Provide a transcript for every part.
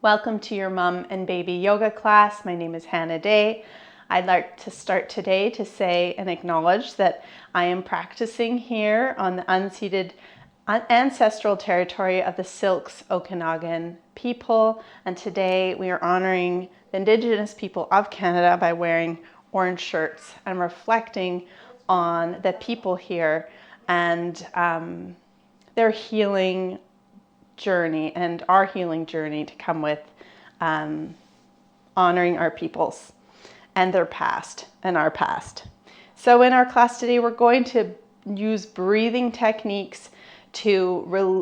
Welcome to your mom and baby yoga class. My name is Hannah Day. I'd like to start today to say and acknowledge that I am practicing here on the unceded ancestral territory of the Silks Okanagan people. And today we are honoring the Indigenous people of Canada by wearing orange shirts and reflecting on the people here and their healing journey and our healing journey to come with honoring our peoples and their past and our past. So in our class today, we're going to use breathing techniques to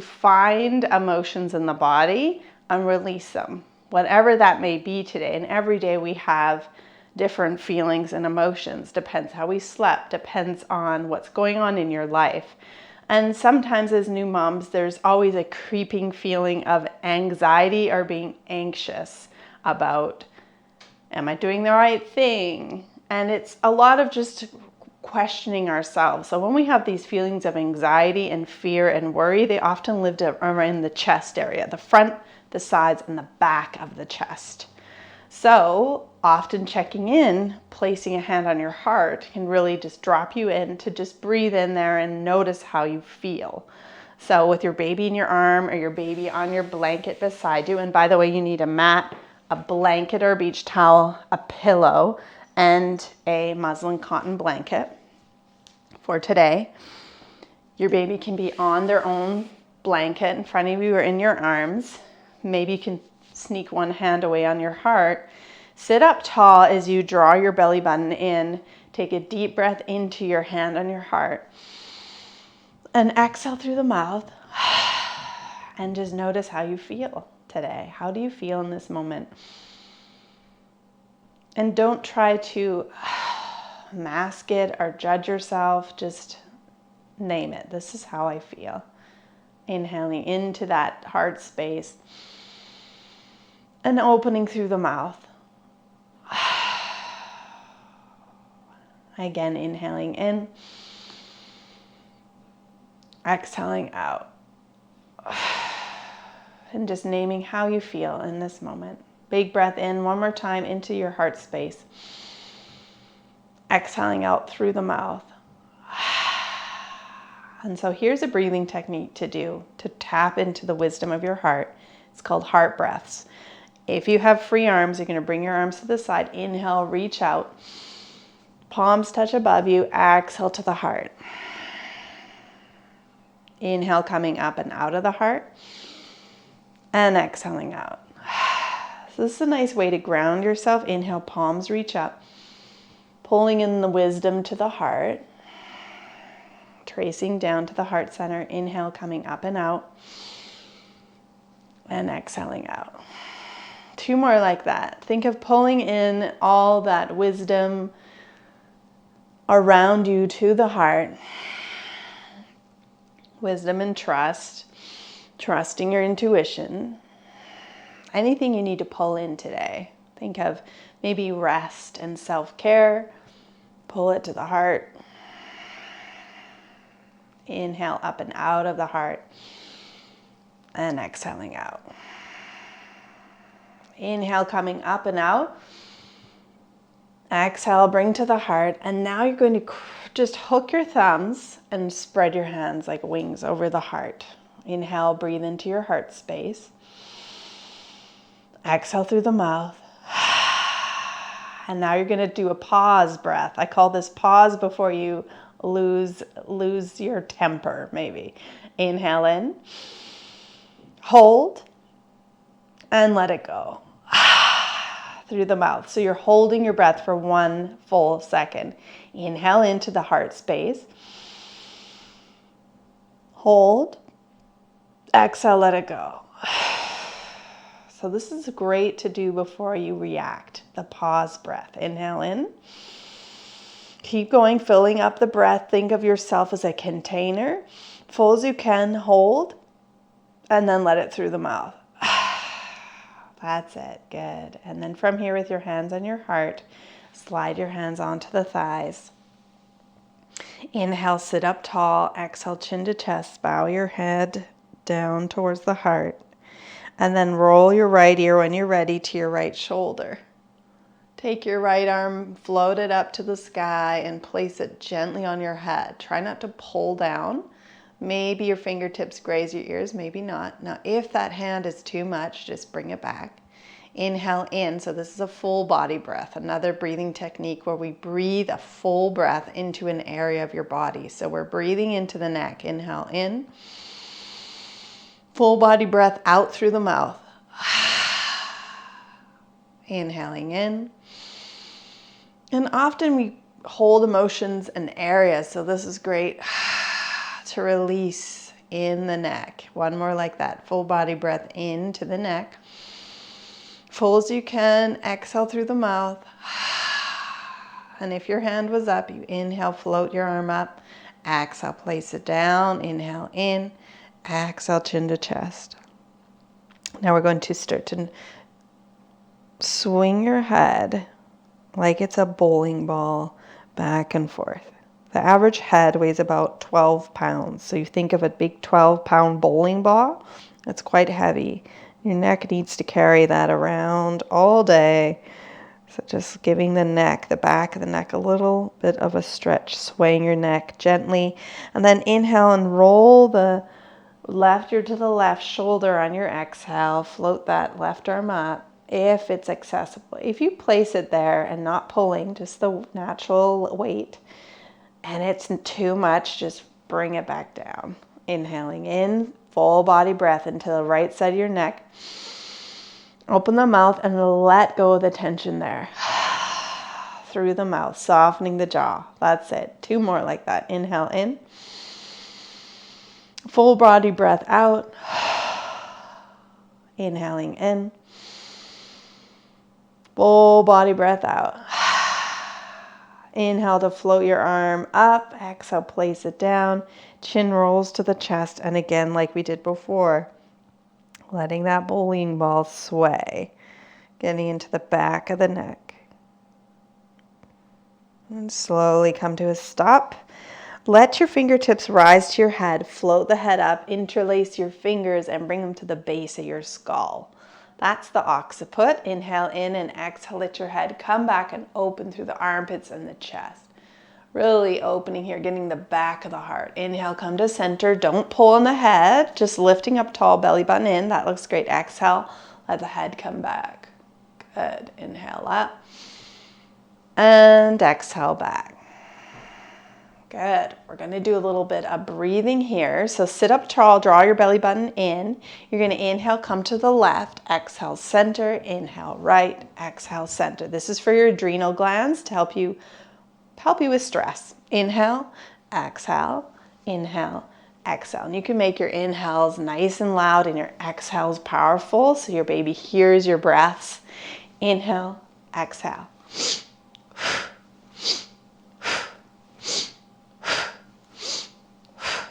find emotions in the body and release them, whatever that may be today. And every day we have different feelings and emotions. Depends how we slept, depends on what's going on in your life. And sometimes as new moms, there's always a creeping feeling of anxiety or being anxious about, am I doing the right thing? And it's a lot of just questioning ourselves. So when we have these feelings of anxiety and fear and worry, they often live around the chest area, the front, the sides, and the back of the chest. So often checking in, placing a hand on your heart can really just drop you in to just breathe in there and notice how you feel. So with your baby in your arm or your baby on your blanket beside you, and by the way, you need a mat, a blanket or a beach towel, a pillow, and a muslin cotton blanket for today. Your baby can be on their own blanket in front of you or in your arms. Maybe you can sneak one hand away on your heart. Sit up tall as you draw your belly button in. Take a deep breath into your hand on your heart. And exhale through the mouth. And just notice how you feel today. How do you feel in this moment? And don't try to mask it or judge yourself. Just name it. This is how I feel. Inhaling into that heart space. And opening through the mouth. Again, inhaling in. Exhaling out. And just naming how you feel in this moment. Big breath in one more time into your heart space. Exhaling out through the mouth. And so here's a breathing technique to do to tap into the wisdom of your heart. It's called heart breaths. If you have free arms, you're going to bring your arms to the side. Inhale, reach out. Palms touch above you. Exhale to the heart. Inhale, coming up and out of the heart. And exhaling out. So this is a nice way to ground yourself. Inhale, palms reach up. Pulling in the wisdom to the heart. Tracing down to the heart center. Inhale, coming up and out. And exhaling out. 2 more like that. Think of pulling in all that wisdom around you to the heart. Wisdom and trust. Trusting your intuition. Anything you need to pull in today. Think of maybe rest and self-care. Pull it to the heart. Inhale up and out of the heart. And exhaling out. Inhale, coming up and out. Exhale, bring to the heart. And now you're going to just hook your thumbs and spread your hands like wings over the heart. Inhale, breathe into your heart space. Exhale through the mouth. And now you're going to do a pause breath. I call this pause before you lose your temper, maybe. Inhale in. Hold. And let it go. Through the mouth. So you're holding your breath for 1 full second. Inhale into the heart space. Hold. Exhale, let it go. So this is great to do before you react. The pause breath. Inhale in. Keep going, filling up the breath. Think of yourself as a container. Full as you can, hold. And then let it through the mouth. That's it. Good. And then from here with your hands on your heart, slide your hands onto the thighs. Inhale, sit up tall. Exhale, chin to chest. Bow your head down towards the heart. And then roll your right ear when you're ready to your right shoulder. Take your right arm, float it up to the sky, and place it gently on your head. Try not to pull down. Maybe your fingertips graze your ears, maybe not. Now, if that hand is too much, just bring it back. Inhale in, so this is a full body breath, another breathing technique where we breathe a full breath into an area of your body. So we're breathing into the neck. Inhale in. Full body breath out through the mouth. Inhaling in. And often we hold emotions in areas, so this is great to release in the neck. One more like that. Full body breath into the neck. Full as you can. Exhale through the mouth. And if your hand was up, you inhale, float your arm up. Exhale, place it down. Inhale in. Exhale, chin to chest. Now we're going to start to swing your head like it's a bowling ball back and forth. The average head weighs about 12 pounds. So you think of a big 12-pound bowling ball. It's quite heavy. Your neck needs to carry that around all day. So just giving the neck, the back of the neck, a little bit of a stretch, swaying your neck gently. And then inhale and roll the left ear to the left shoulder on your exhale. Float that left arm up if it's accessible. If you place it there and not pulling, just the natural weight, and it's too much, just bring it back down. Inhaling in, full body breath into the right side of your neck. Open the mouth and let go of the tension there. Through the mouth, softening the jaw. That's it. 2 more like that. Inhale in. Full body breath out. Inhaling in. Full body breath out. Inhale to float your arm up. Exhale, place it down. Chin rolls to the chest. And again, like we did before, letting that bowling ball sway. Getting into the back of the neck. And slowly come to a stop. Let your fingertips rise to your head. Float the head up. Interlace your fingers and bring them to the base of your skull. That's the occiput. Inhale in and exhale, let your head come back and open through the armpits and the chest. Really opening here, getting the back of the heart. Inhale, come to center. Don't pull on the head, just lifting up tall, belly button in. That looks great. Exhale, let the head come back. Good. Inhale up and exhale back. Good. We're going to do a little bit of breathing here. So sit up tall, draw your belly button in. You're going to inhale, come to the left, exhale, center, inhale, right, exhale, center. This is for your adrenal glands to help you with stress. Inhale, exhale, inhale, exhale. And you can make your inhales nice and loud and your exhales powerful so your baby hears your breaths. Inhale, exhale.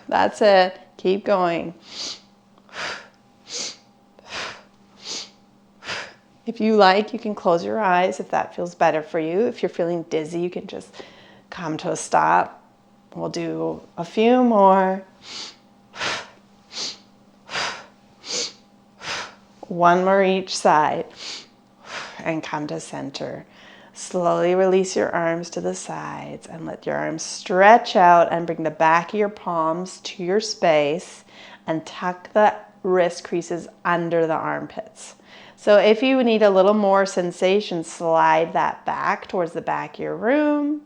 That's it. Keep going. If you like, you can close your eyes if that feels better for you. If you're feeling dizzy, you can just come to a stop. We'll do a few more. One more each side. And come to center. Slowly release your arms to the sides and let your arms stretch out and bring the back of your palms to your space and tuck the wrist creases under the armpits. So if you need a little more sensation, slide that back towards the back of your room.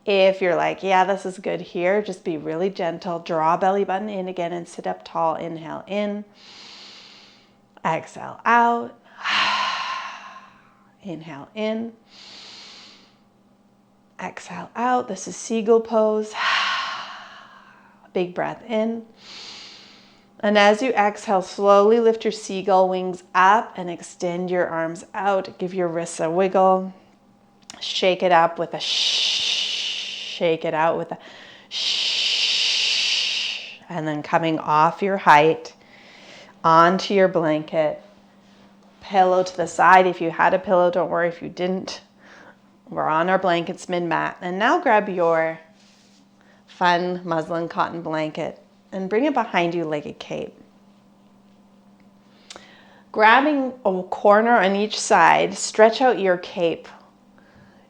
If you're like, yeah, this is good here, just be really gentle. Draw belly button in again and sit up tall. Inhale in. Exhale out. Inhale in. Exhale out. This is Seagull Pose. Big breath in. And as you exhale, slowly lift your seagull wings up and extend your arms out. Give your wrists a wiggle. Shake it up with a shh. Shake it out with a shh. And then coming off your height onto your blanket. Pillow to the side. If you had a pillow, don't worry if you didn't. We're on our blankets mid-mat. And now grab your fun muslin cotton blanket and bring it behind you like a cape. Grabbing a corner on each side, stretch out your cape,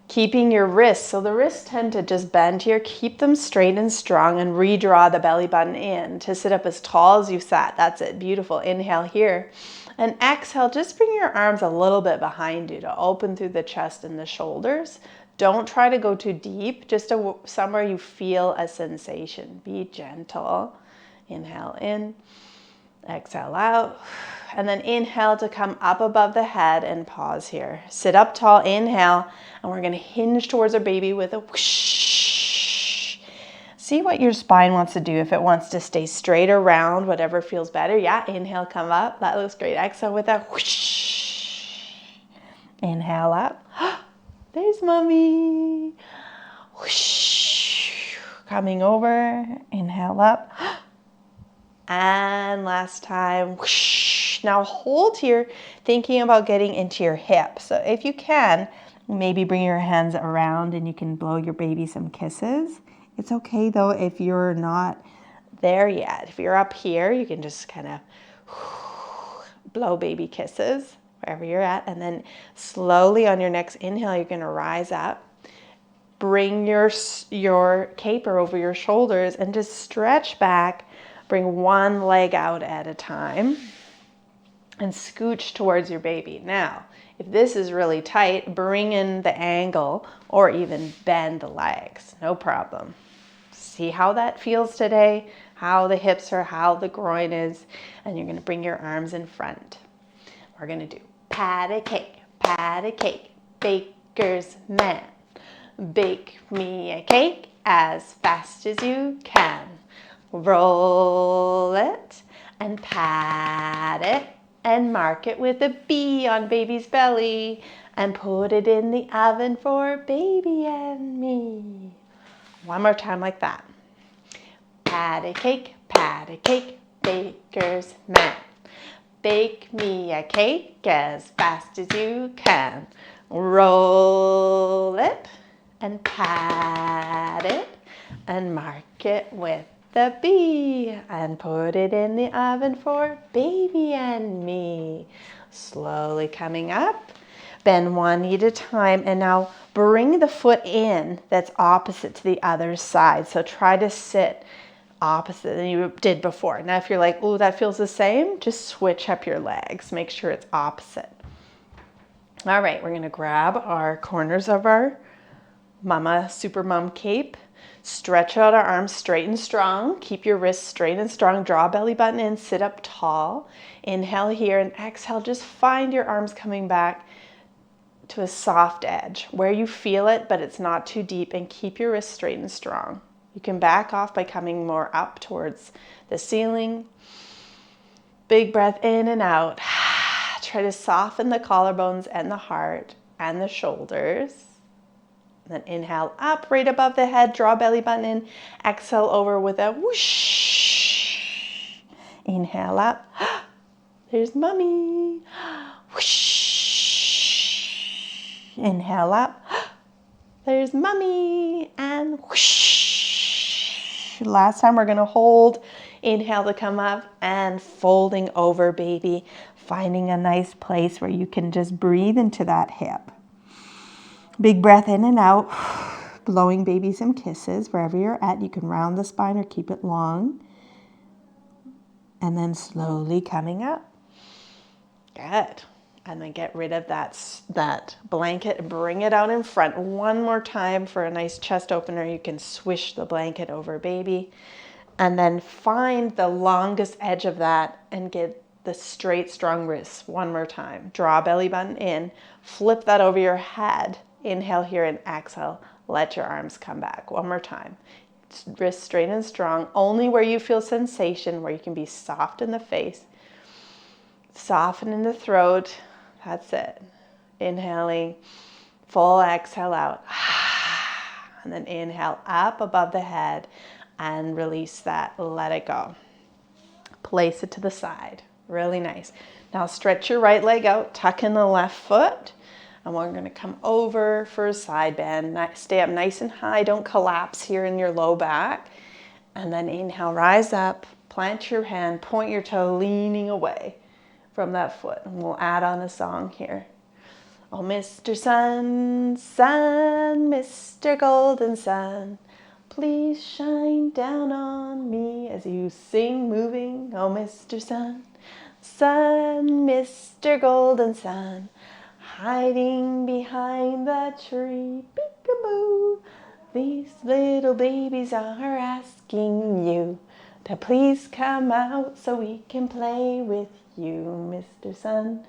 keeping your wrists. So the wrists tend to just bend here. Keep them straight and strong and redraw the belly button in to sit up as tall as you sat. That's it. Beautiful. Inhale here. And exhale, just bring your arms a little bit behind you to open through the chest and the shoulders. Don't try to go too deep, just somewhere you feel a sensation. Be gentle. Inhale in, exhale out. And then inhale to come up above the head and pause here. Sit up tall, inhale, and we're gonna hinge towards our baby with a whoosh. See what your spine wants to do. If it wants to stay straight or round, whatever feels better. Yeah, inhale, come up. That looks great. Exhale with a whoosh. Inhale up. There's mommy. Whoosh. Coming over, inhale up. And last time, whoosh. Now hold here, thinking about getting into your hip. So if you can, maybe bring your hands around and you can blow your baby some kisses. It's okay though if you're not there yet. If you're up here, you can just kind of blow baby kisses wherever you're at. And then slowly on your next inhale, you're gonna rise up. Bring your caper over your shoulders and just stretch back. Bring one leg out at a time and scooch towards your baby. Now, if this is really tight, bring in the angle or even bend the legs, no problem. See how that feels today, how the hips are, how the groin is, and you're gonna bring your arms in front. We're gonna do pat a cake, baker's man. Bake me a cake as fast as you can. Roll it and pat it and mark it with a B on baby's belly and put it in the oven for baby and me. One more time like that. Pat a cake, baker's man. Bake me a cake as fast as you can. Roll it and pat it and mark it with the B and put it in the oven for baby and me. Slowly coming up, bend one knee at a time, and now bring the foot in that's opposite to the other side. So try to sit opposite than you did before. Now if you're like, oh, that feels the same, just switch up your legs. Make sure it's opposite. All right, we're gonna grab our corners of our Mama Super Mom cape. Stretch out our arms straight and strong. Keep your wrists straight and strong. Draw belly button in, sit up tall. Inhale here and exhale. Just find your arms coming back to a soft edge where you feel it, but it's not too deep, and keep your wrists straight and strong. You can back off by coming more up towards the ceiling. Big breath in and out. Try to soften the collarbones and the heart and the shoulders. Then inhale up right above the head, draw belly button in, exhale over with a whoosh. Inhale up, there's mommy. Whoosh. Inhale up, there's mommy, and whoosh. Last time we're gonna hold, inhale to come up and folding over baby, finding a nice place where you can just breathe into that hip. Big breath in and out, blowing baby some kisses wherever you're at. You can round the spine or keep it long. And then slowly coming up. Good. And then get rid of that blanket and bring it out in front. One more time for a nice chest opener. You can swish the blanket over baby. And then find the longest edge of that and get the straight, strong wrists. One more time. Draw belly button in. Flip that over your head. Inhale here and exhale. Let your arms come back. One more time. Wrists straight and strong. Only where you feel sensation, where you can be soft in the face. Soften in the throat. That's it. Inhaling. Full exhale out. And then inhale up above the head and release that. Let it go. Place it to the side. Really nice. Now stretch your right leg out. Tuck in the left foot. And we're going to come over for a side bend. Stay up nice and high. Don't collapse here in your low back. And then inhale, rise up, plant your hand, point your toe, leaning away. from that foot. And we'll add on a song here. Oh, Mr. Sun, Sun, Mr. Golden Sun, please shine down on me as you sing moving. Oh, Mr. Sun, Sun, Mr. Golden Sun, hiding behind the tree. Peekaboo. These little babies are asking you to please come out so we can play with you, Mr. Sun.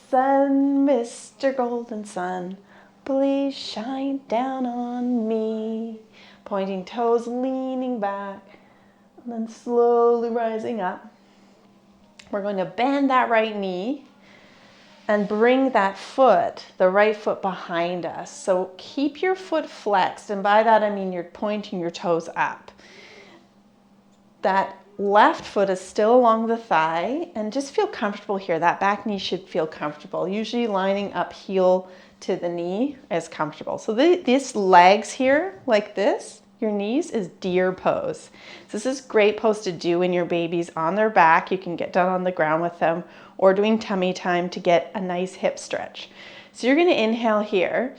Sun, Mr. Golden Sun, please shine down on me. Pointing toes, leaning back, and then slowly rising up. We're going to bend that right knee and bring that foot, the right foot, behind us. So keep your foot flexed, and by that I mean you're pointing your toes up. That left foot is still along the thigh, and just feel comfortable here. That back knee should feel comfortable. Usually lining up heel to the knee is comfortable. So this legs here, like this, your knees, is deer pose. So this is a great pose to do when your baby's on their back. You can get down on the ground with them, or doing tummy time to get a nice hip stretch. So you're going to inhale here,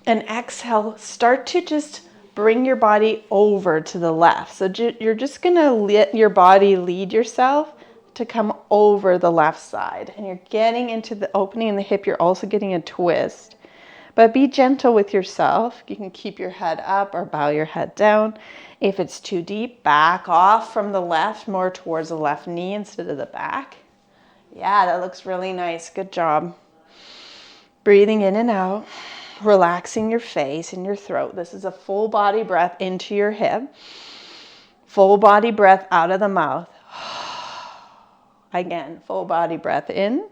and exhale, start to just bring your body over to the left. So you're just going to let your body lead yourself to come over the left side. And you're getting into the opening in the hip. You're also getting a twist. But be gentle with yourself. You can keep your head up or bow your head down. If it's too deep, back off from the left, more towards the left knee instead of the back. Yeah, that looks really nice. Good job. Breathing in and out. Relaxing your face and your throat. This is a full body breath into your hip. Full body breath out of the mouth. Again, full body breath in.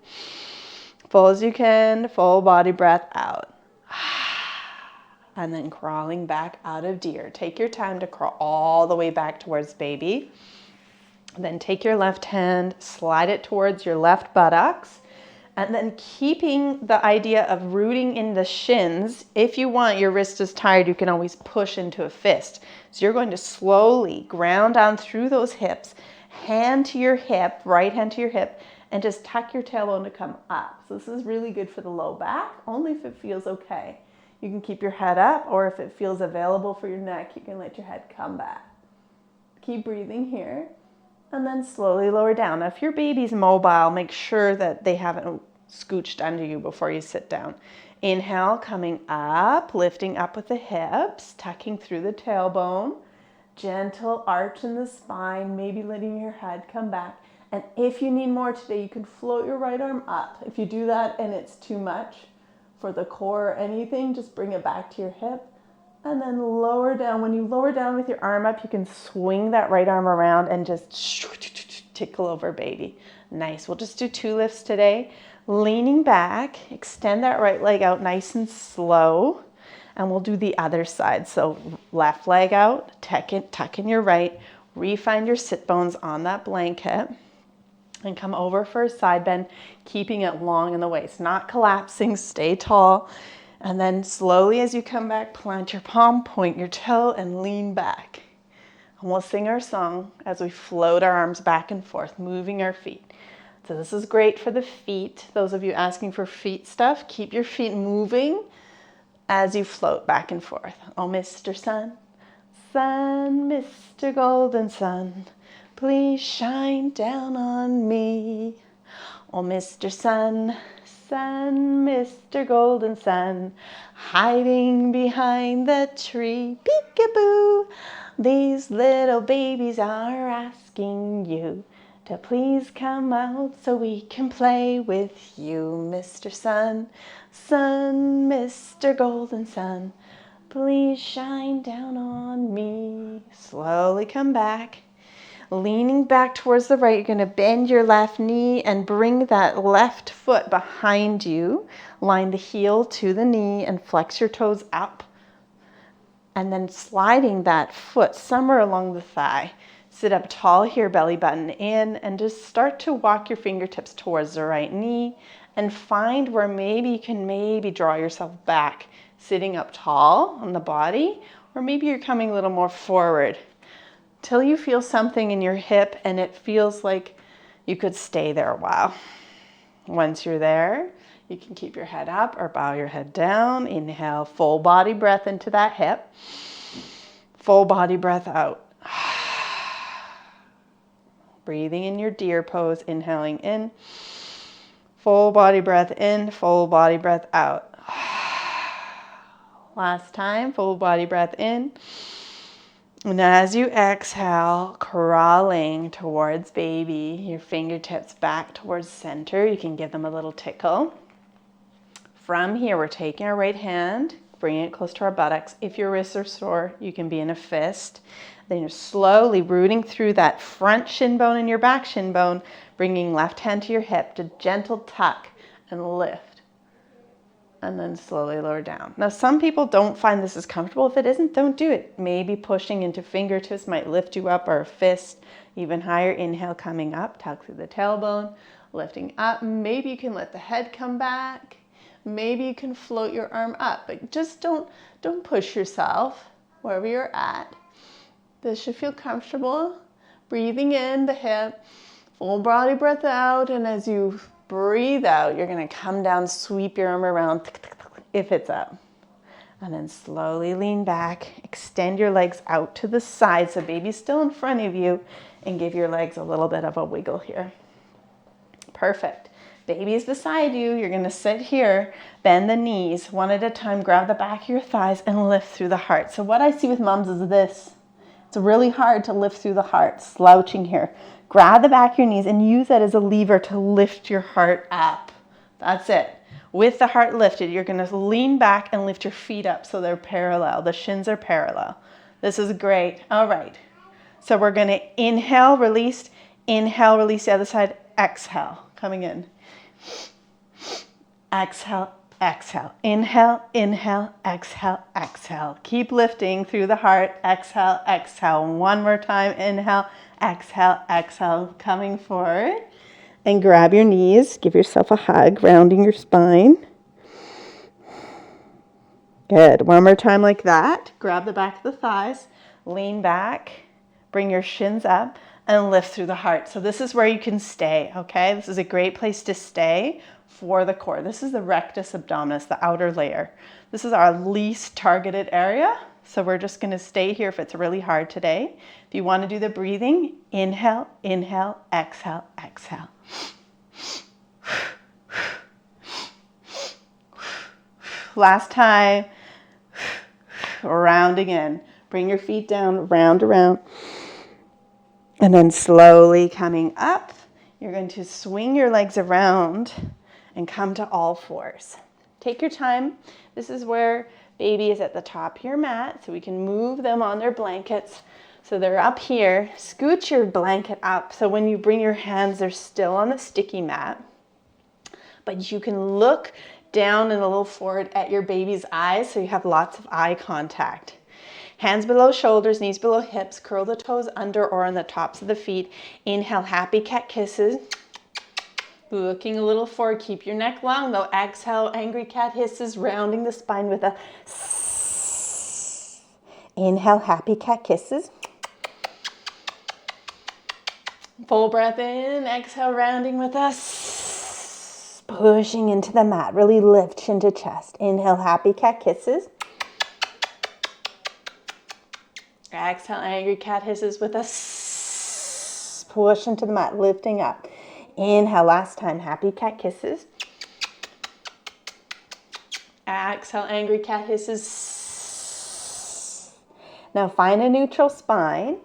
Full as you can. Full body breath out. And then crawling back out of deer. Take your time to crawl all the way back towards baby. Then take your left hand, slide it towards your left buttocks. And then keeping the idea of rooting in the shins. If you want, your wrist is tired, you can always push into a fist. So you're going to slowly ground down through those hips, hand to your hip, right hand to your hip, and just tuck your tailbone to come up. So this is really good for the low back, only if it feels okay. You can keep your head up, or if it feels available for your neck, you can let your head come back. Keep breathing here. And then slowly lower down. Now, if your baby's mobile, make sure that they haven't scooched under you before you sit down. Inhale, coming up, lifting up with the hips, tucking through the tailbone. Gentle arch in the spine, maybe letting your head come back. And if you need more today, you can float your right arm up. If you do that and it's too much for the core or anything, just bring it back to your hip. And then lower down. When you lower down with your arm up, you can swing that right arm around and just tickle over baby. Nice. We'll just do 2 lifts today. Leaning back, extend that right leg out nice and slow. And we'll do the other side. So left leg out, tuck in your right, refine your sit bones on that blanket. And come over for a side bend, keeping it long in the waist, not collapsing, stay tall. And then slowly as you come back, plant your palm, point your toe, and lean back. And we'll sing our song as we float our arms back and forth, moving our feet. So this is great for the feet. Those of you asking for feet stuff, keep your feet moving as you float back and forth. Oh, Mr. Sun, Sun, Mr. Golden Sun, please shine down on me. Oh, Mr. Sun, Sun, Mr. Golden Sun, hiding behind the tree. Peekaboo. These little babies are asking you to please come out so we can play with you, Mr. Sun, Sun, Mr. Golden Sun, please shine down on me. Slowly come back. Leaning back towards the right, you're going to bend your left knee and bring that left foot behind you. Line the heel to the knee and flex your toes up. And then sliding that foot somewhere along the thigh. Sit up tall here, belly button in, and just start to walk your fingertips towards the right knee and find where maybe you can draw yourself back, sitting up tall on the body, or maybe you're coming a little more forward. Till you feel something in your hip and it feels like you could stay there a while. Once you're there, you can keep your head up or bow your head down. Inhale, full body breath into that hip. Full body breath out. Breathing in your deer pose, inhaling in. Full body breath in, full body breath out. Last time, full body breath in. And as you exhale, crawling towards baby, your fingertips back towards center. You can give them a little tickle. From here, we're taking our right hand, bringing it close to our buttocks. If your wrists are sore, you can be in a fist. Then you're slowly rooting through that front shin bone and your back shin bone, bringing left hand to your hip to gentle tuck and lift. And then slowly lower down. Now, some people don't find this as comfortable. If it isn't, don't do it. Maybe pushing into fingertips might lift you up, or a fist even higher. Inhale, coming up, tuck through the tailbone, lifting up. Maybe you can let the head come back. Maybe you can float your arm up, but just don't push yourself wherever you're at. This should feel comfortable. Breathing in the hip, full body breath out, and as you breathe out, you're going to come down, sweep your arm around if it's up. And then slowly lean back, extend your legs out to the side so baby's still in front of you, and give your legs a little bit of a wiggle here. Perfect. Baby's beside you. You're going to sit here, bend the knees one at a time, grab the back of your thighs and lift through the heart. So what I see with moms is this. It's really hard to lift through the heart, slouching here. Grab the back of your knees and use that as a lever to lift your heart up. That's it. With the heart lifted, you're going to lean back and lift your feet up so they're parallel. The shins are parallel. This is great. All right. So we're going to inhale, release the other side, exhale, coming in. Exhale, exhale. Inhale, inhale, exhale, exhale. Keep lifting through the heart. Exhale, exhale. One more time. Inhale, exhale, exhale. Coming forward. And grab your knees. Give yourself a hug, rounding your spine. Good. One more time like that. Grab the back of the thighs. Lean back. Bring your shins up and lift through the heart. So this is where you can stay, okay? This is a great place to stay for the core. This is the rectus abdominis, the outer layer. This is our least targeted area. So we're just going to stay here if it's really hard today. If you want to do the breathing, inhale, inhale, exhale, exhale. Last time, rounding in. Bring your feet down, round around. And then slowly coming up, you're going to swing your legs around and come to all fours. Take your time. This is where baby is at the top of your mat, so we can move them on their blankets. So they're up here. Scoot your blanket up so when you bring your hands, they're still on the sticky mat. But you can look down and a little forward at your baby's eyes so you have lots of eye contact. Hands below shoulders, knees below hips, curl the toes under or on the tops of the feet. Inhale, happy cat kisses. Looking a little forward, keep your neck long though. Exhale, angry cat hisses, rounding the spine with a sss. Inhale, happy cat kisses. Full breath in, exhale, rounding with a sss. Pushing into the mat, really lift chin to chest. Inhale, happy cat kisses. Exhale, angry cat hisses with a sss. Push into the mat, lifting up. Inhale, last time, happy cat kisses. Exhale, angry cat hisses. Now find a neutral spine.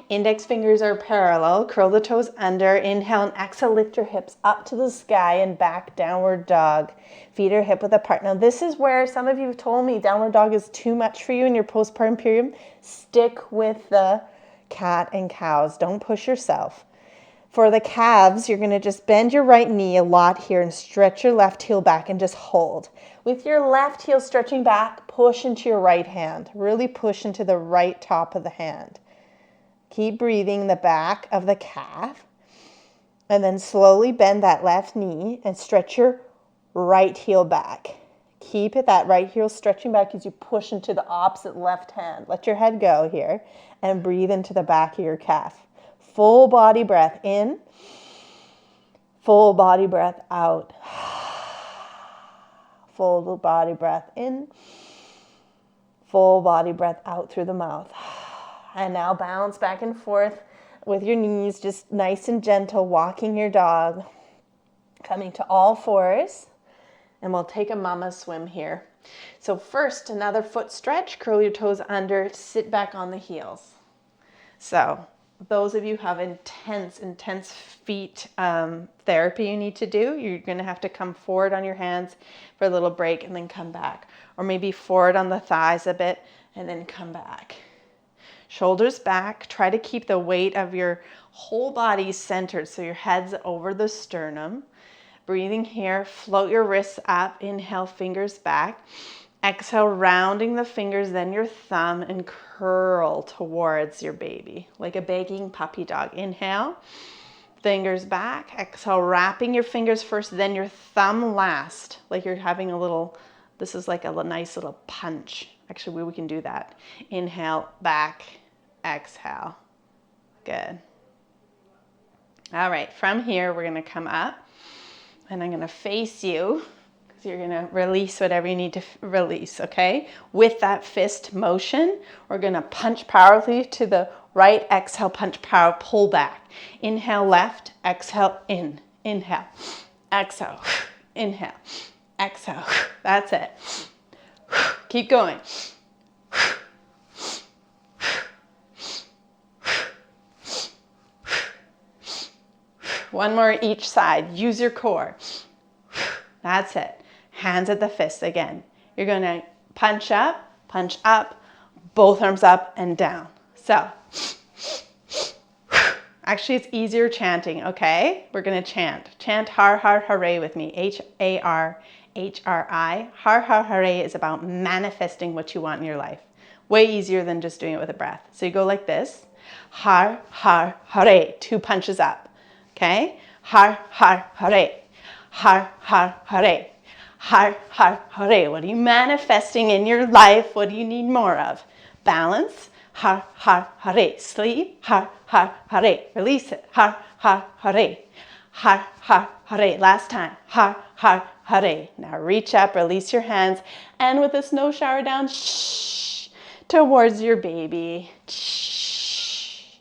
Index fingers are parallel. Curl the toes under. Inhale and exhale, lift your hips up to the sky and back, downward dog. Feet are hip width apart. Now this is where some of you have told me downward dog is too much for you in your postpartum period. Stick with the cat and cows. Don't push yourself. For the calves, you're going to just bend your right knee a lot here and stretch your left heel back and just hold. With your left heel stretching back, push into your right hand. Really push into the right top of the hand. Keep breathing the back of the calf. And then slowly bend that left knee and stretch your right heel back. Keep it, that right heel stretching back as you push into the opposite left hand. Let your head go here and breathe into the back of your calf. Full body breath in. Full body breath out. Full body breath in. Full body breath out through the mouth. And now bounce back and forth with your knees, just nice and gentle, walking your dog. Coming to all fours. And we'll take a mama swim here. So first, another foot stretch. Curl your toes under. Sit back on the heels. So those of you who have intense feet therapy you need to do, you're going to have to come forward on your hands for a little break and then come back. Or maybe forward on the thighs a bit and then come back. Shoulders back. Try to keep the weight of your whole body centered so your head's over the sternum. Breathing here. Float your wrists up. Inhale, fingers back. Exhale, rounding the fingers, then your thumb, and curl towards your baby, like a begging puppy dog. Inhale, fingers back. Exhale, wrapping your fingers first, then your thumb last, like you're having a little, this is like a nice little punch. Actually, we can do that. Inhale, back, exhale. Good. All right, from here, we're gonna come up, and I'm gonna face you. You're going to release whatever you need to release, okay? With that fist motion, we're going to punch powerfully to the right. Exhale, punch power, pull back. Inhale, left. Exhale, in. Inhale. Exhale. Inhale. Exhale. That's it. Keep going. One more each side. Use your core. That's it. Hands at the fists again. You're going to punch up, both arms up and down. So, actually it's easier chanting, okay? We're going to chant. Chant har har hooray with me. H-A-R-H-R-I. Har har hooray is about manifesting what you want in your life. Way easier than just doing it with a breath. So you go like this. Har har hooray. 2 punches up. Okay? Har har hooray. Har har hooray. Har har hooray. What are you manifesting in your life? What do you need more of? Balance. Har har hooray. Sleep. Har har hooray. Release it. Har har hooray. Har har hooray. Last time. Har har hooray. Now reach up, release your hands, and with a snow shower down, shh, towards your baby. Shh.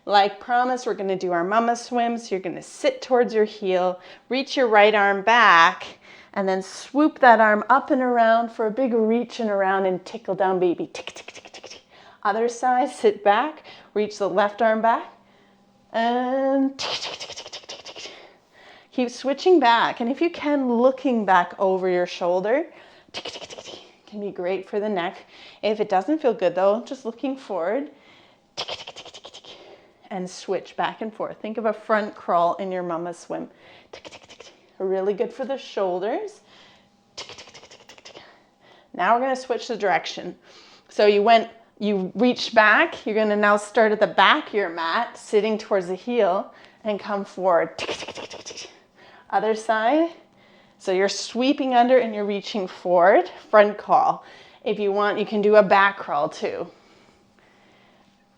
Like promised, we're going to do our mama swim. So you're going to sit towards your heel, reach your right arm back, and then swoop that arm up and around for a big reach and around and tickle down baby. Tick, tick, tick, tick, tick. Other side, sit back, reach the left arm back, and tick, tick, tick, tick, tick, tick, tick. Keep switching back. And if you can, looking back over your shoulder. Tick, tick, tick, tick. Can be great for the neck. If it doesn't feel good though, just looking forward. Tick, tick, tick, tick, tick. And switch back and forth. Think of a front crawl in your mama swim. Tick, tick, tick, tick. Really good for the shoulders. Tick, tick, tick, tick, tick, tick. Now we're going to switch the direction. So you reached back. You're going to now start at the back of your mat, sitting towards the heel, and come forward. Tick, tick, tick, tick, tick. Other side. So you're sweeping under and you're reaching forward. Front crawl. If you want, you can do a back crawl too.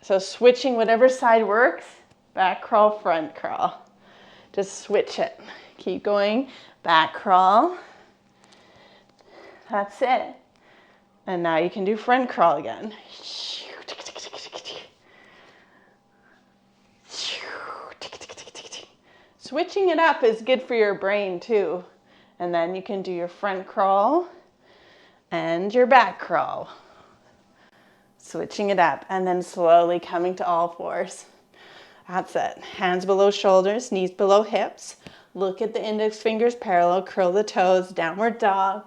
So switching whatever side works, back crawl, front crawl. Just switch it. Keep going, back crawl. That's it. And now you can do front crawl again. Switching it up is good for your brain too. And then you can do your front crawl and your back crawl. Switching it up and then slowly coming to all fours. That's it. Hands below shoulders, knees below hips. Look at the index fingers parallel, curl the toes, downward dog.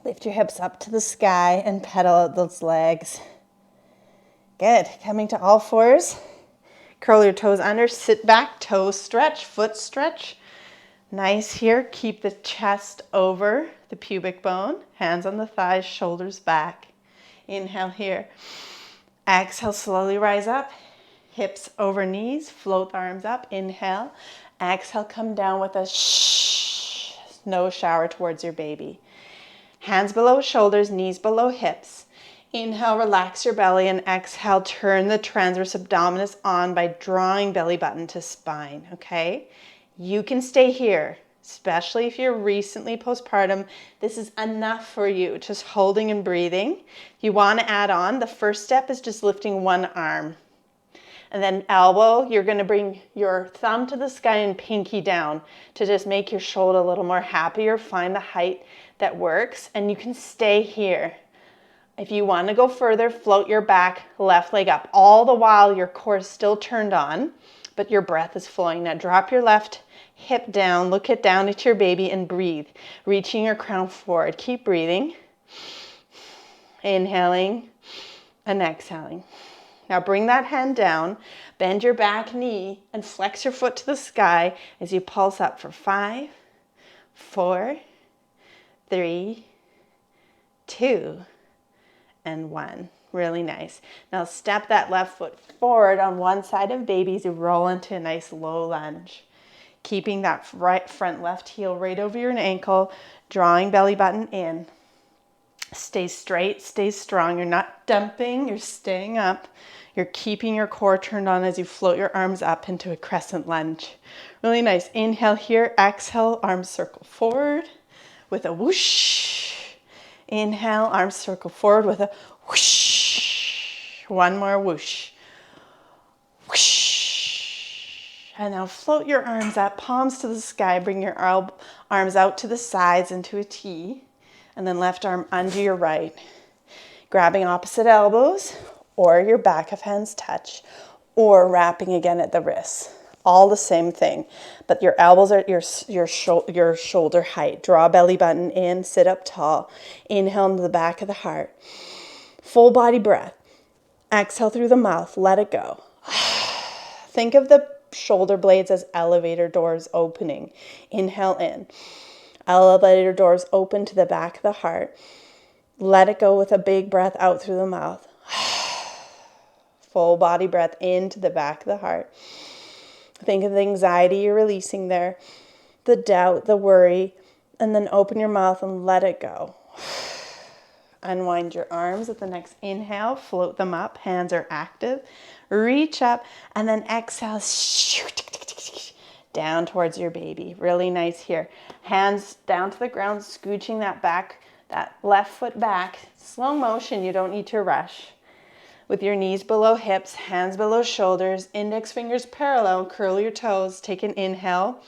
Lift your hips up to the sky and pedal out those legs. Good. Coming to all fours. Curl your toes under, sit back, toes stretch, foot stretch. Nice here. Keep the chest over the pubic bone. Hands on the thighs, shoulders back. Inhale here. Exhale, slowly rise up. Hips over knees, float the arms up. Inhale. Exhale, come down with a snow shower towards your baby. Hands below shoulders, knees below hips. Inhale, relax your belly, and exhale, turn the transverse abdominis on by drawing belly button to spine, okay? You can stay here, especially if you're recently postpartum. This is enough for you, just holding and breathing. If you want to add on, the first step is just lifting one arm. And then elbow, you're going to bring your thumb to the sky and pinky down to just make your shoulder a little more happier. Find the height that works, and you can stay here. If you want to go further, float your back, left leg up. All the while, your core is still turned on, but your breath is flowing. Now drop your left hip down, look it down at your baby and breathe. Reaching your crown forward. Keep breathing. Inhaling and exhaling. Now bring that hand down, bend your back knee and flex your foot to the sky as you pulse up for 5, 4, 3, 2, and 1. Really nice. Now step that left foot forward on one side of baby as you roll into a nice low lunge. Keeping that right front left heel right over your ankle, drawing belly button in. Stay straight, stay strong. You're not dumping, you're staying up. You're keeping your core turned on as you float your arms up into a crescent lunge. Really nice. Inhale here, exhale, arms circle forward with a whoosh. Inhale, arms circle forward with a whoosh. One more whoosh. Whoosh. And now float your arms up, palms to the sky. Bring your arms out to the sides into a T. And then left arm under your right. Grabbing opposite elbows, or your back of hands touch, or wrapping again at the wrists. All the same thing, but your elbows are at your shoulder height. Draw belly button in, sit up tall. Inhale into the back of the heart. Full body breath. Exhale through the mouth, let it go. Think of the shoulder blades as elevator doors opening. Inhale in. Elevator doors open to the back of the heart. Let it go with a big breath out through the mouth. Full body breath into the back of the heart. Think of the anxiety you're releasing there, the doubt, the worry, and then open your mouth and let it go. Unwind your arms at the next inhale, float them up, hands are active. Reach up and then exhale, down towards your baby. Really nice here. Hands down to the ground, scooching that left foot back. Slow motion, you don't need to rush. With your knees below hips, hands below shoulders, index fingers parallel, curl your toes. Take an inhale,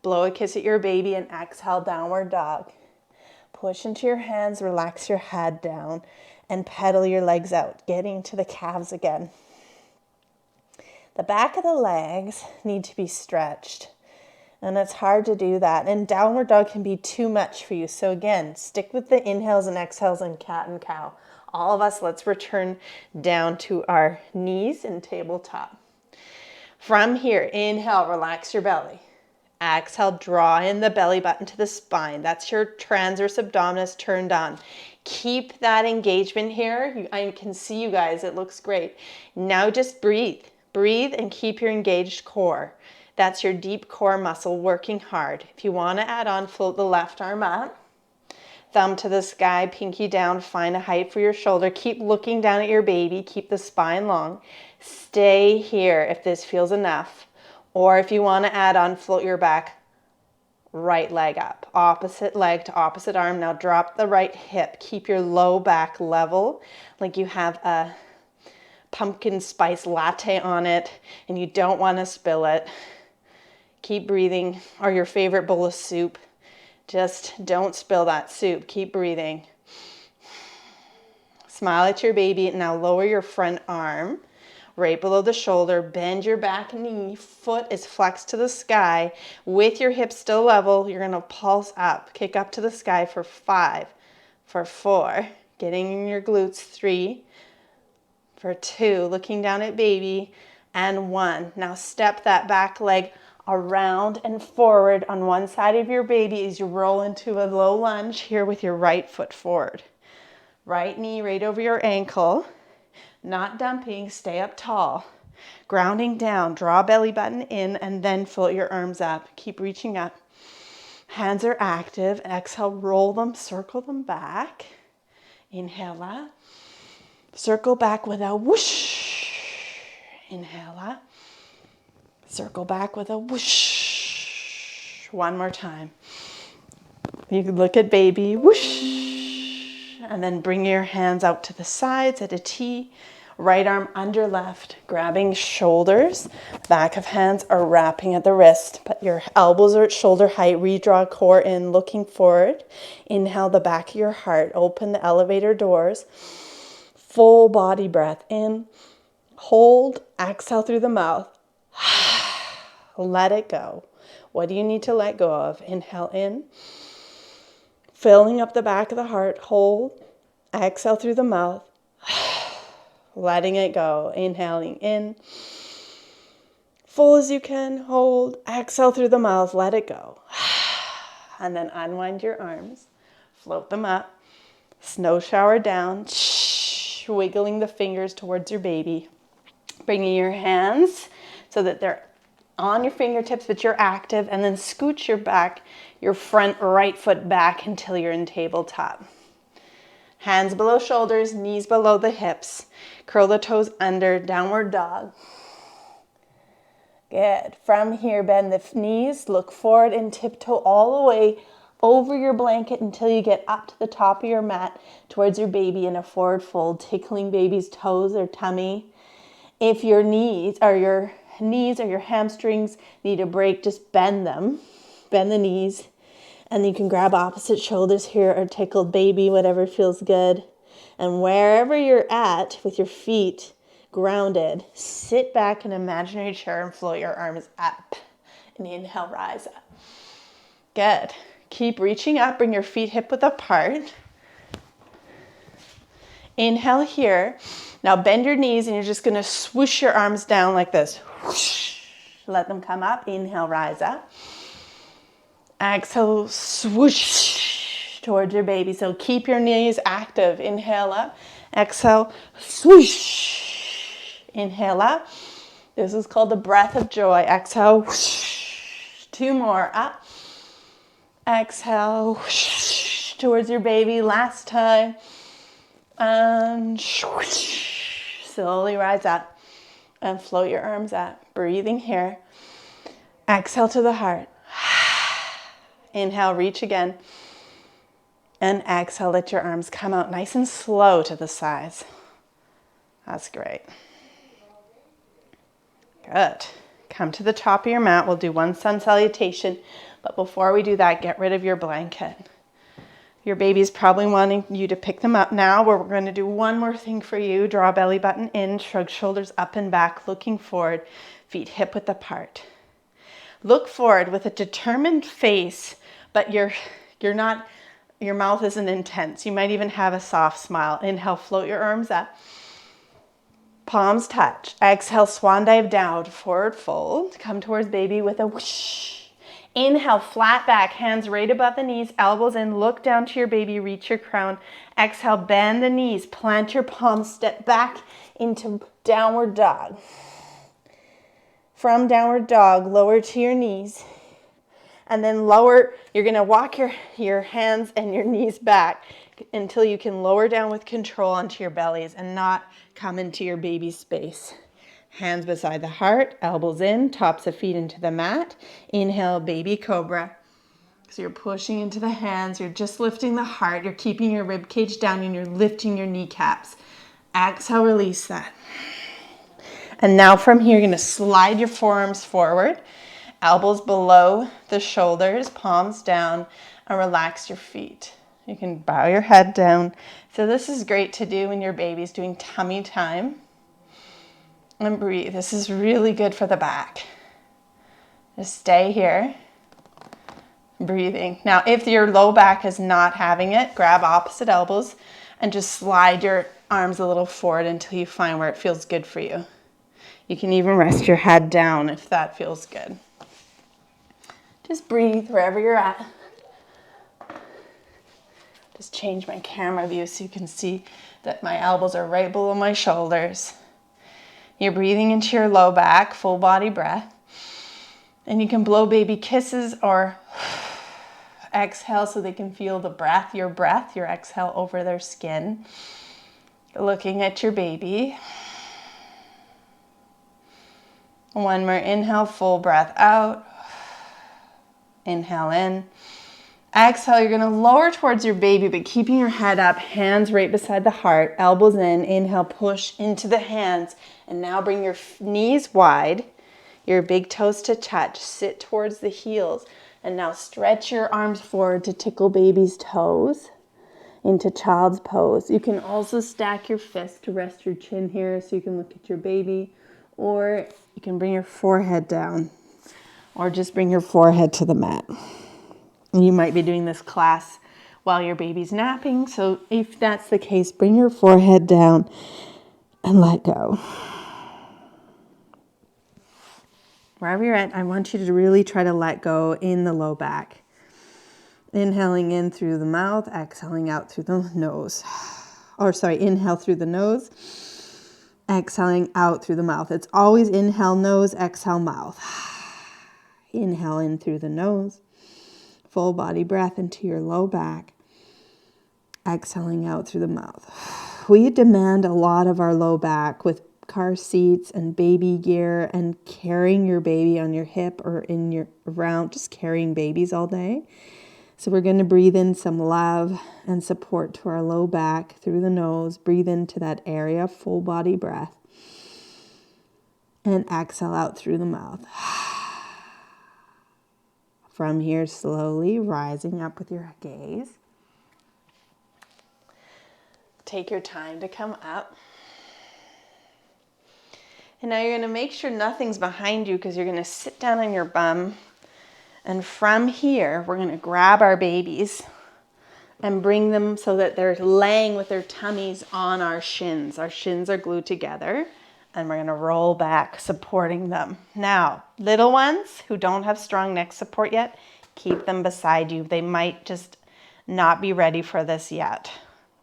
blow a kiss at your baby, and exhale, downward dog. Push into your hands, relax your head down, and pedal your legs out, getting to the calves again. The back of the legs need to be stretched, and it's hard to do that. And downward dog can be too much for you. So again, stick with the inhales and exhales and cat and cow. All of us, let's return down to our knees and tabletop. From here, inhale, relax your belly. Exhale, draw in the belly button to the spine. That's your transverse abdominis turned on. Keep that engagement here. I can see you guys, it looks great. Now just breathe. Breathe and keep your engaged core. That's your deep core muscle working hard. If you want to add on, float the left arm up. Thumb to the sky, pinky down, find a height for your shoulder. Keep looking down at your baby. Keep the spine long. Stay here if this feels enough. Or if you want to add on, float your back, right leg up. Opposite leg to opposite arm. Now drop the right hip. Keep your low back level, like you have a pumpkin spice latte on it and you don't want to spill it. Keep breathing, or your favorite bowl of soup. Just don't spill that soup. Keep breathing. Smile at your baby. Now lower your front arm right below the shoulder. Bend your back knee. Foot is flexed to the sky. With your hips still level, you're going to pulse up. Kick up to the sky for 5, for 4. Getting in your glutes. 3, for 2. Looking down at baby. And 1. Now step that back leg around and forward on one side of your baby as you roll into a low lunge here with your right foot forward. Right knee right over your ankle. Not dumping, stay up tall. Grounding down, draw belly button in and then float your arms up. Keep reaching up. Hands are active. Exhale, roll them, circle them back. Inhale up. Circle back with a whoosh. Inhale up. Circle back with a whoosh. One more time. You can look at baby, whoosh, and then bring your hands out to the sides at a T. Right arm under left, grabbing shoulders. Back of hands are wrapping at the wrist, but your elbows are at shoulder height. Redraw core in, looking forward. Inhale the back of your heart. Open the elevator doors. Full body breath in. Hold. Exhale through the mouth. Let it go. What do you need to let go of? Inhale in. Filling up the back of the heart. Hold. Exhale through the mouth. Letting it go. Inhaling in. Full as you can. Hold. Exhale through the mouth. Let it go. And then unwind your arms. Float them up. Snow shower down. Wiggling the fingers towards your baby. Bringing your hands so that they're on your fingertips, but you're active. And then scooch your front right foot back until you're in tabletop. Hands below shoulders, knees below the hips. Curl the toes under, downward dog. Good. From here, bend the knees, look forward and tiptoe all the way over your blanket until you get up to the top of your mat towards your baby in a forward fold, tickling baby's toes or tummy. If your knees or your hamstrings need a break, just bend them. Bend the knees. And you can grab opposite shoulders here or tickle baby, whatever feels good. And wherever you're at with your feet grounded, sit back in an imaginary chair and float your arms up. And inhale, rise up. Good. Keep reaching up, bring your feet hip width apart. Inhale here. Now bend your knees and you're just going to swoosh your arms down like this. Let them come up. Inhale, rise up. Exhale, swoosh towards your baby. So keep your knees active. Inhale up. Exhale, swoosh. Inhale up. This is called the breath of joy. Exhale, whoosh. Two more. Up. Exhale, whoosh. Towards your baby. Last time. And whoosh. Slowly rise up and float your arms up. Breathing here. Exhale to the heart. Inhale, reach again. And exhale, let your arms come out nice and slow to the sides. That's great. Good. Come to the top of your mat. We'll do one sun salutation. But before we do that, get rid of your blanket. Your baby's probably wanting you to pick them up now, where we're going to do one more thing for you. Draw belly button in, shrug shoulders up and back, looking forward, feet hip width apart. Look forward with a determined face, but your mouth isn't intense. You might even have a soft smile. Inhale, float your arms up. Palms touch. Exhale, swan dive down, forward fold. Come towards baby with a whoosh. Inhale, flat back, hands right above the knees, elbows in, look down to your baby, reach your crown. Exhale, bend the knees, plant your palms, step back into downward dog. From downward dog, lower to your knees. And then lower, you're gonna walk your hands and your knees back until you can lower down with control onto your bellies and not come into your baby space. Hands beside the heart, elbows in, tops of feet into the mat. Inhale, baby cobra. So you're pushing into the hands, you're just lifting the heart, you're keeping your rib cage down and you're lifting your kneecaps. Exhale, release that. And now from here, you're gonna slide your forearms forward, elbows below the shoulders, palms down, and relax your feet. You can bow your head down. So this is great to do when your baby's doing tummy time. And breathe. This is really good for the back. Just stay here, breathing. Now, if your low back is not having it, grab opposite elbows and just slide your arms a little forward until you find where it feels good for you. You can even rest your head down if that feels good. Just breathe wherever you're at. Just change my camera view so you can see that my elbows are right below my shoulders. You're breathing into your low back, full body breath. And you can blow baby kisses or exhale so they can feel the breath, your exhale over their skin. Looking at your baby. One more inhale, full breath out. Inhale in. Exhale, you're going to lower towards your baby, but keeping your head up, hands right beside the heart, elbows in. Inhale, push into the hands. And now bring your knees wide, your big toes to touch. Sit towards the heels. And now stretch your arms forward to tickle baby's toes into child's pose. You can also stack your fists to rest your chin here so you can look at your baby. Or you can bring your forehead down. Or just bring your forehead to the mat. You might be doing this class while your baby's napping. So if that's the case, bring your forehead down and let go. Wherever you're at, I want you to really try to let go in the low back. Inhaling in through the mouth, exhaling out through the nose. Inhale through the nose, exhaling out through the mouth. It's always inhale nose, exhale mouth. Inhale in through the nose. Full body breath into your low back, exhaling out through the mouth. We demand a lot of our low back with car seats and baby gear and carrying your baby on your hip or in your around, just carrying babies all day. So we're going to breathe in some love and support to our low back through the nose. Breathe into that area, full body breath. And exhale out through the mouth. From here, slowly rising up with your gaze. Take your time to come up. And now you're going to make sure nothing's behind you because you're going to sit down on your bum. And from here, we're going to grab our babies and bring them so that they're laying with their tummies on our shins. Our shins are glued together. And we're going to roll back, supporting them. Now, little ones who don't have strong neck support yet, keep them beside you. They might just not be ready for this yet.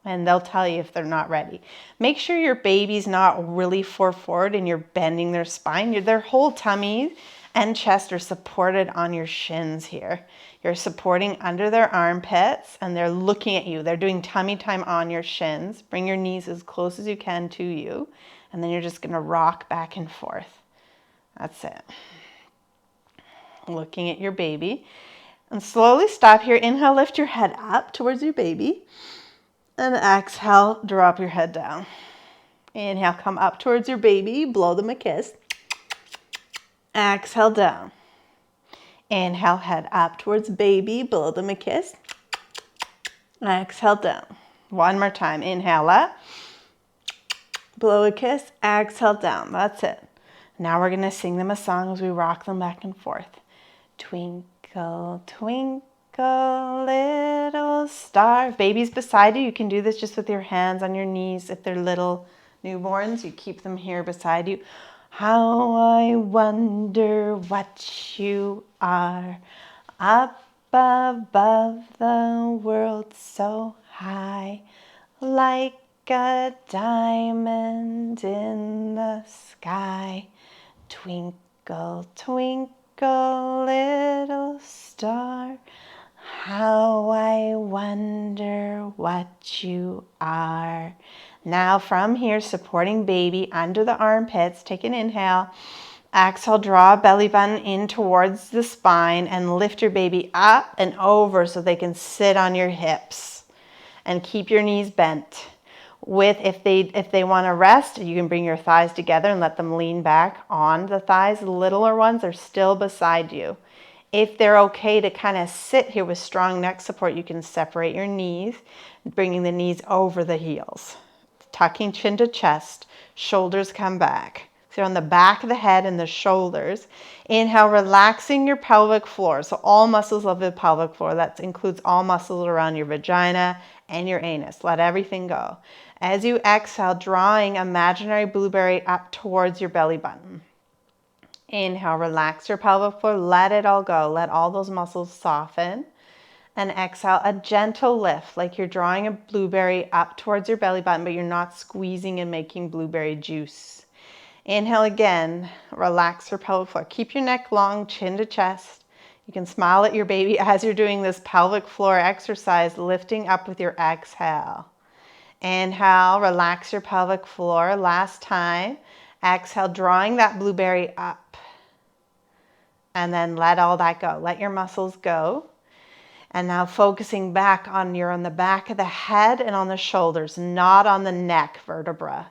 And they'll tell you if they're not ready. Make sure your baby's not really forward and you're bending their spine. Their whole tummy and chest are supported on your shins here. You're supporting under their armpits and they're looking at you. They're doing tummy time on your shins. Bring your knees as close as you can to you. And then you're just going to rock back and forth. That's it. Looking at your baby. And slowly stop here. Inhale, lift your head up towards your baby. And exhale, drop your head down. Inhale, come up towards your baby. Blow them a kiss. Exhale, down. Inhale, head up towards baby. Blow them a kiss. Exhale, down. One more time. Inhale up. Blow a kiss, exhale down. That's it. Now we're going to sing them a song as we rock them back and forth. Twinkle, twinkle, little star. If baby's beside you, you can do this just with your hands on your knees. If they're little newborns, you keep them here beside you. How I wonder what you are, up above the world so high, like a diamond in the sky. Twinkle, twinkle, little star, how I wonder what you are. Now from here, supporting baby under the armpits, take an inhale. Exhale, draw a belly button in towards the spine and lift your baby up and over so they can sit on your hips. And keep your knees bent. If they want to rest, you can bring your thighs together and let them lean back on the thighs. The littler ones are still beside you. If they're okay to kind of sit here with strong neck support, you can separate your knees, bringing the knees over the heels. Tucking chin to chest, shoulders come back. So on the back of the head and the shoulders. Inhale, relaxing your pelvic floor. So all muscles of the pelvic floor. That includes all muscles around your vagina and your anus. Let everything go. As you exhale, drawing imaginary blueberry up towards your belly button. Inhale, relax your pelvic floor. Let it all go. Let all those muscles soften. And exhale, a gentle lift, like you're drawing a blueberry up towards your belly button, but you're not squeezing and making blueberry juice. Inhale again, relax your pelvic floor. Keep your neck long, chin to chest. You can smile at your baby as you're doing this pelvic floor exercise, lifting up with your exhale. Inhale, relax your pelvic floor. Last time. Exhale, drawing that blueberry up. And then let all that go. Let your muscles go. And now focusing back on, you're on the back of the head and on the shoulders, not on the neck vertebra.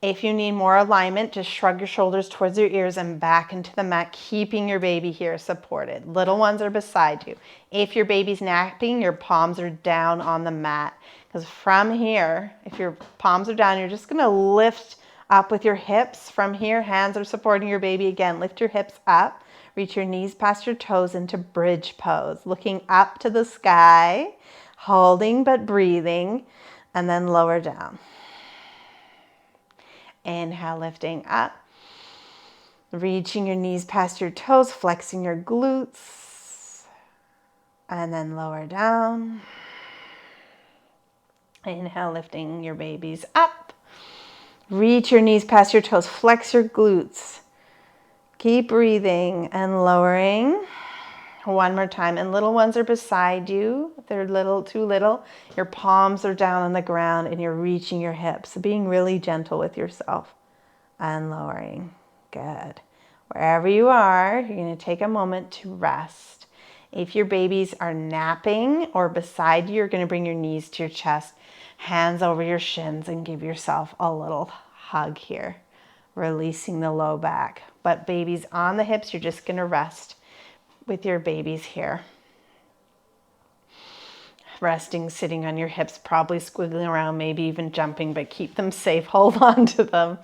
If you need more alignment, just shrug your shoulders towards your ears and back into the mat, keeping your baby here supported. Little ones are beside you. If your baby's napping, your palms are down on the mat. Because from here, if your palms are down, you're just going to lift up with your hips. From here, hands are supporting your baby. Again, lift your hips up. Reach your knees past your toes into bridge pose. Looking up to the sky, holding but breathing, and then lower down. Inhale, lifting up, reaching your knees past your toes, flexing your glutes, and then lower down. Inhale, lifting your babies up, reach your knees past your toes, flex your glutes. Keep breathing and lowering. One more time. And little ones are beside you. If they're too little, your palms are down on the ground and you're reaching your hips. Being really gentle with yourself and lowering. Good. Wherever you are, you're going to take a moment to rest. If your babies are napping or beside you, you're going to bring your knees to your chest, hands over your shins, and give yourself a little hug here, releasing the low back. But babies on the hips, you're just going to rest with your babies here. Resting, sitting on your hips, probably squiggling around, maybe even jumping, but keep them safe. Hold on to them,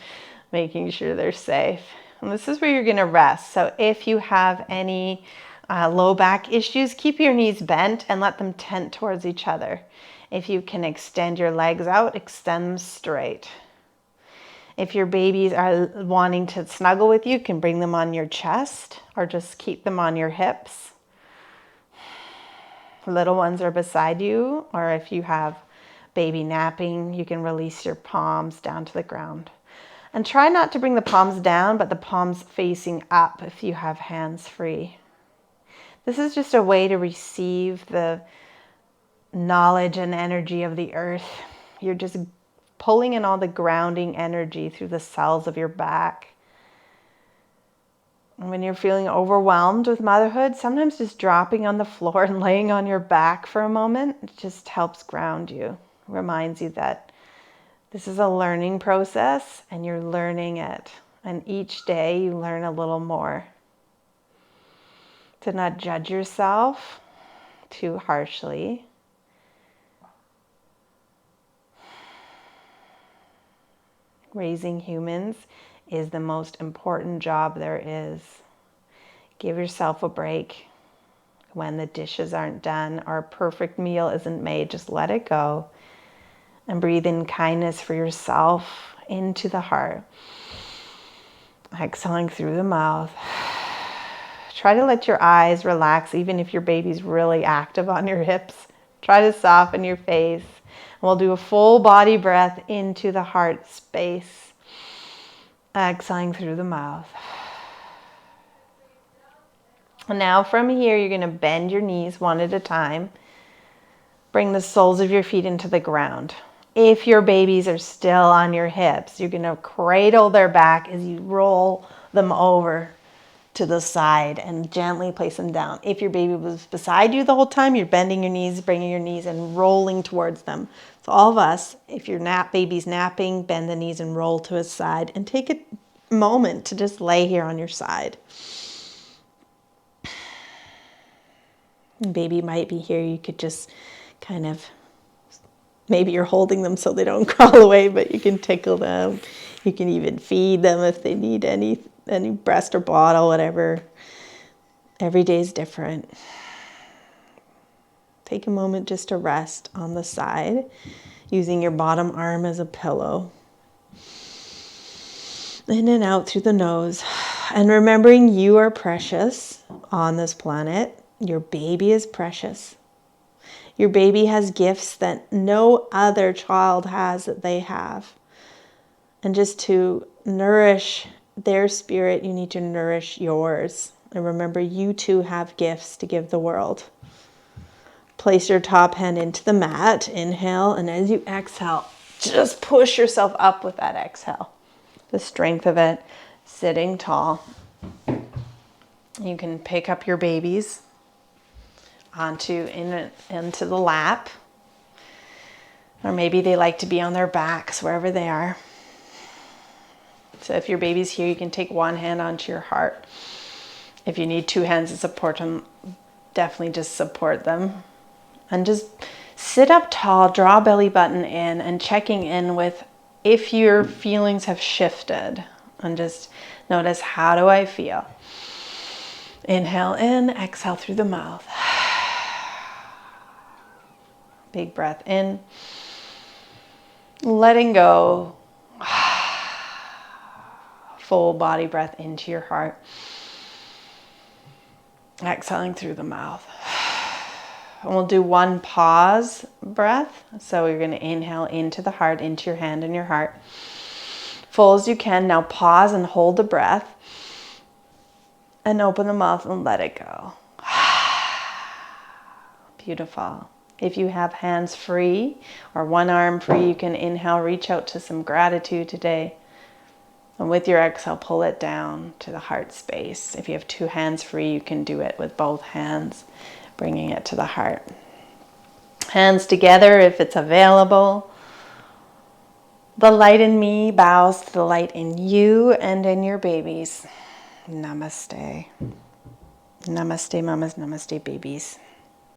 making sure they're safe. And this is where you're going to rest. So if you have any low back issues, keep your knees bent and let them tent towards each other. If you can extend your legs out, extend them straight. If your babies are wanting to snuggle with you, you can bring them on your chest or just keep them on your hips. Little ones are beside you, or if you have baby napping, you can release your palms down to the ground. And try not to bring the palms down, but the palms facing up if you have hands free. This is just a way to receive the knowledge and energy of the earth. You're just pulling in all the grounding energy through the cells of your back. And when you're feeling overwhelmed with motherhood, sometimes just dropping on the floor and laying on your back for a moment, it just helps ground you. Reminds you that this is a learning process and you're learning it. And each day you learn a little more. To not judge yourself too harshly. Raising humans is the most important job there is. Give yourself a break. When the dishes aren't done or a perfect meal isn't made, just let it go and breathe in kindness for yourself into the heart. Exhaling through the mouth. Try to let your eyes relax, even if your baby's really active on your hips. Try to soften your face. We'll do a full body breath into the heart space. Exhaling through the mouth. And now from here, you're going to bend your knees one at a time. Bring the soles of your feet into the ground. If your babies are still on your hips, you're going to cradle their back as you roll them over to the side and gently place them down. If your baby was beside you the whole time, you're bending your knees, bringing your knees and rolling towards them. So all of us, if your baby's napping, bend the knees and roll to his side and take a moment to just lay here on your side. Baby might be here. You could just kind of, maybe you're holding them so they don't crawl away, but you can tickle them. You can even feed them if they need any breast or bottle, whatever. Every day is different. Take a moment just to rest on the side, using your bottom arm as a pillow. In and out through the nose. And remembering you are precious on this planet. Your baby is precious. Your baby has gifts that no other child has that they have. And just to nourish their spirit, you need to nourish yours. And remember, you too have gifts to give the world. Place your top hand into the mat. Inhale, and as you exhale, just push yourself up with that exhale. The strength of it, sitting tall. You can pick up your babies into the lap. Or maybe they like to be on their backs, wherever they are. So if your baby's here, you can take one hand onto your heart. If you need two hands to support them, definitely just support them. And just sit up tall, draw belly button in, and checking in with if your feelings have shifted. And just notice, how do I feel? Inhale in, exhale through the mouth. Big breath in. Letting go. Full body breath into your heart. Exhaling through the mouth. And we'll do one pause breath. So you're going to inhale into the heart, into your hand and your heart. Full as you can. Now pause and hold the breath. And open the mouth and let it go. Beautiful. If you have hands free or one arm free, you can inhale, reach out to some gratitude today. And with your exhale, pull it down to the heart space. If you have two hands free, you can do it with both hands, bringing it to the heart. Hands together if it's available. The light in me bows to the light in you and in your babies. Namaste. Namaste, mamas. Namaste, babies.